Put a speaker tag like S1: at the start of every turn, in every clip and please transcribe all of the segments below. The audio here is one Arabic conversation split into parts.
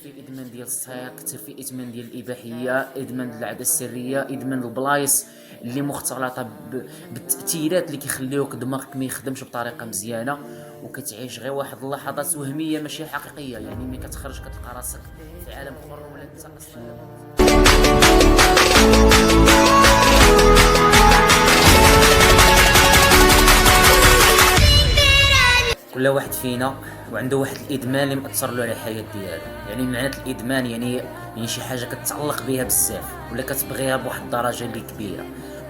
S1: فيه ادمان ديال السير، كثر فيه ادمان ديال الاباحيه، ادمان العاده السريه، ادمان البلايص اللي مختلطه بالتاثيرات اللي كيخليوك دماغك ما يخدمش بطريقه مزيانه، وكتعيش غير واحد اللحظات وهميه ماشي حقيقيه. يعني ملي كتخرج كتلقى راسك في عالم اخر ولا انت اصلا. كل واحد فينا وعنده واحد الادمان اللي مأثر له على الحياه ديالو. يعني معنى الادمان يعني شي حاجه كتعلق بها بزاف ولا كتبغيها بواحد الدرجه اللي كبيره.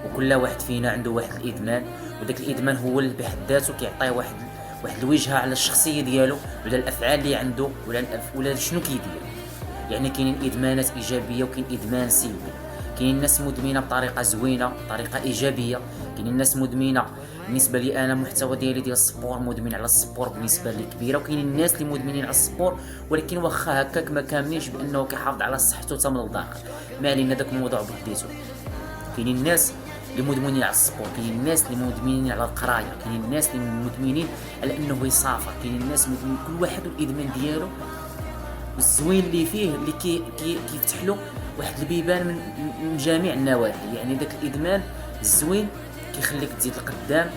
S1: وكل واحد فينا عنده واحد الادمان، وداك الادمان هو اللي بحد ذاته كيعطيه واحد الوجهه على الشخصيه ديالو وعلى الافعال اللي عنده ولا شنو كيدير. يعني كاينين ادمانات ايجابيه وكاين ادمان سلبي. كاينين الناس مدمنه بطريقه زوينه بطريقه ايجابيه، كاينين الناس مدمنه بالنسبه لي انا المحتوى ديالي ديال السبور مدمن على السبور بنسبه اللي كبيره، وكاينين الناس اللي مدمنين على السبور ولكن واخا هكاك ما كاملينش بانه كيحافظ على صحته حتى من الداخل. ما علينا داك الموضوع بحديته. كاينين الناس اللي مدمنين على السبور، كاينين الناس اللي مدمنين على القرايه، كاينين الناس اللي مدمنين على انه يسافر، كاينين الناس مدمنين كل واحد والادمان ديالو والزوين اللي فيه اللي كيفتح له واحد البيبان من جميع النواحي. يعني داك الادمان الزوين كيخليك تزيد لقدام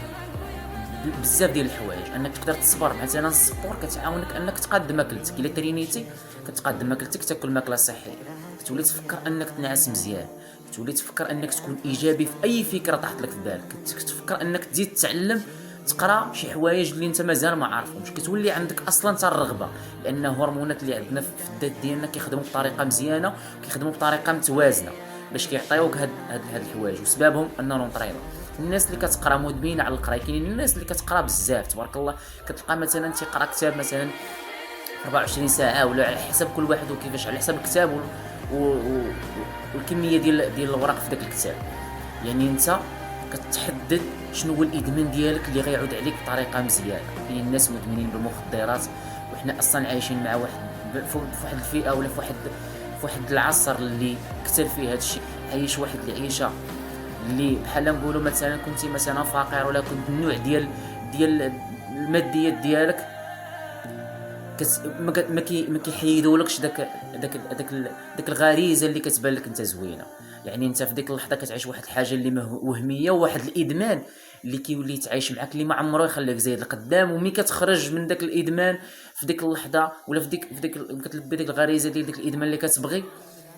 S1: بزاف ديال الحوايج، انك تقدر تصبر. مثلا السبور كتعاونك انك تقاد ماكلتك، الا ترينيتي كتقاد ماكلتك، تاكل ماكله صحيه، كتولي تفكر انك تنعس مزيان، كتولي تفكر انك تكون ايجابي في اي فكره طاحت لك في بالك، كتفكر انك تزيد تعلم تقرا شي حوايج اللي انت مازال ما عارفهمش، كتولي عندك اصلا حتى الرغبه، لان الهرمونات اللي عندنا في الذات ديالنا كيخدموا بطريقه مزيانه وكيخدموا بطريقه متوازنه باش كيعطيوك هاد الحوايج، وسببهم اننا نطرينا. الناس اللي كتقرا مدمنه على القرايه، كاينين الناس اللي كتقرا بزاف تبارك الله، كتلقى مثلا تيقرا كتاب مثلا 24 ساعه ولا على حسب كل واحد وكيفاش، على حسب الكتاب والكميه ديال الوراق في داك الكتاب. يعني انت كتحدد شنو هو الادمان ديالك اللي غيعود عليك بطريقه مزيانه. كاين الناس مدمنين بالمخدرات، وحنا اصلا عايشين مع في واحد الفئه ولا في واحد العصر اللي كثر فيه هذا الشيء. عايش واحد العيشه اللي بحال نقولوا مثلا كنتي مثلا فقير ولا كنت النوع ديال الماديات ديالك ما كيحيدولكش داك الغريزه اللي كتبان لك انت زوينه. يعني انت في ديك اللحظه كتعيش واحد الحاجه اللي وهميه، وواحد الادمان اللي كيولي تعيش معك اللي ما عمره يخليك زايد لقدام. وملي كتخرج من داك الادمان في ديك اللحظه ولا في ديك كتلبي ديك الغريزه ديال ديك الادمان اللي كتبغي،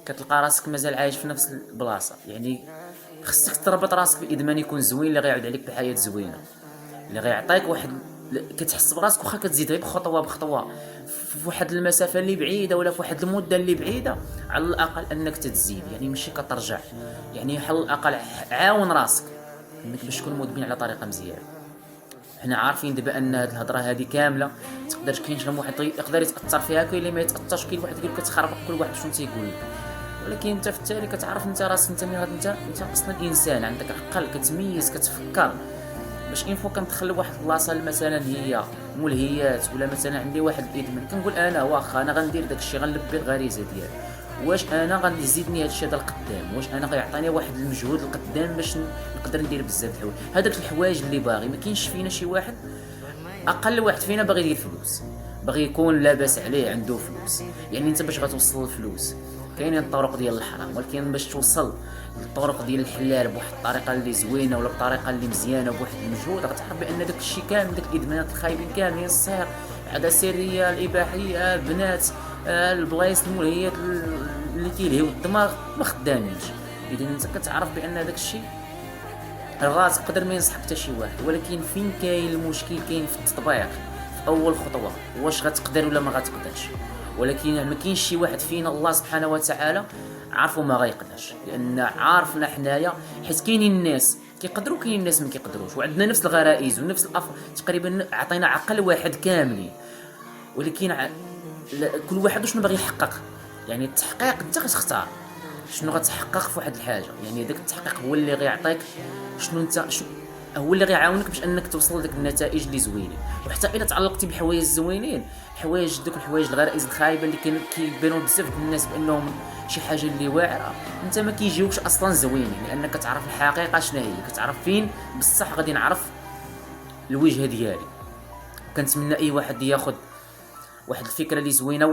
S1: كتلقى راسك مازال عايش في نفس البلاصه. يعني خصك تربط راسك بادمان يكون زوين اللي غيعود عليك بحياه زوينه، اللي غيعطيك واحد كتحس براسك واخا كتزيد غير بخطوه بخطوه في واحد المسافه اللي بعيده ولا في واحد المده اللي بعيده، على الاقل انك تتزيد. يعني ماشي كترجع، يعني على الاقل عاون راسك انك باش تكون مدمن على طريقه مزيانه. حنا عارفين دابا ان هاد الهضره هذه كامله تقدر كاين شي واحد يقدر يتاثر فيها، كاين اللي ما يتاثرش، كاين واحد يقول كتخربق كل واحد شنو تيقول لك. ولكن انت في التالي كتعرف انت راسك انت اصلا انسان عندك عقل، كتميز كتفكر. باش انفو كندخل لواحد البلاصه مثلا هي ملهيات ولا مثلا عندي واحد الادمان، كنقول انا واخا انا غندير داكشي غنلبي الغريزه ديالي، واش انا غيزيدني هادشي هذا القدام، واش انا غيعطيني واحد المجهود القدام باش نقدر ندير بزاف د الحوايج. هذاك الحوايج اللي باغي، ما كاينش فينا شي واحد اقل واحد فينا باغي يدير فلوس، باغي يكون لاباس عليه عنده فلوس. يعني انت باش غتوصل للفلوس كاينين الطرق ديال الحرام، ولكن باش توصل للطرق ديال الحلال بواحد الطريقه اللي زوينه ولا بطريقه اللي مزيانه بواحد المجهود، غتعرف بان داك الشيء كامل، داك الادمانات الخايبين كاملين، السهر، العاده السريه، الاباحيه، البنات، البلايص الملهيات اللي كيلهيو الدماغ ما خدامينش. اذا انت كتعرف بان داك الشيء الراس قدر ما ينصحك حتى شي واحد، ولكن فين كاين المشكل؟ كاين في التطبيق، في اول خطوه، واش غتقدر ولا ما غتقدرش. ولكن ما كاينش شي واحد فينا الله سبحانه وتعالى عارفو ما غيقدرش، لان عارفنا حنايا، حيت كاينين الناس كيقدروا كاينين الناس ما كيقدروش، وعندنا نفس الغرائز ونفس تقريبا عطينا عقل واحد كاملين، ولكن كل واحد شنو باغي يحقق. يعني التحقيق انت غتختار شنو غتحقق في واحد الحاجه. يعني داك التحقيق هو اللي غيعطيك شنو انت هو اللي غيعاونك باش انك توصل لديك النتائج اللي زوينين. وحتى الا تعلقتي بحوايج زوينين، دوك الحوايج الغرائز الخايبه اللي كيبانوا بزاف د الناس بانهم شي حاجه اللي واعره، انت ما كيجيوكش اصلا زوينين، لانك كتعرف الحقيقه شنو هي، كتعرف فين بصح غادي نعرف الوجهه ديالي. كنتمنى اي واحد ياخذ واحد الفكره اللي زوينه.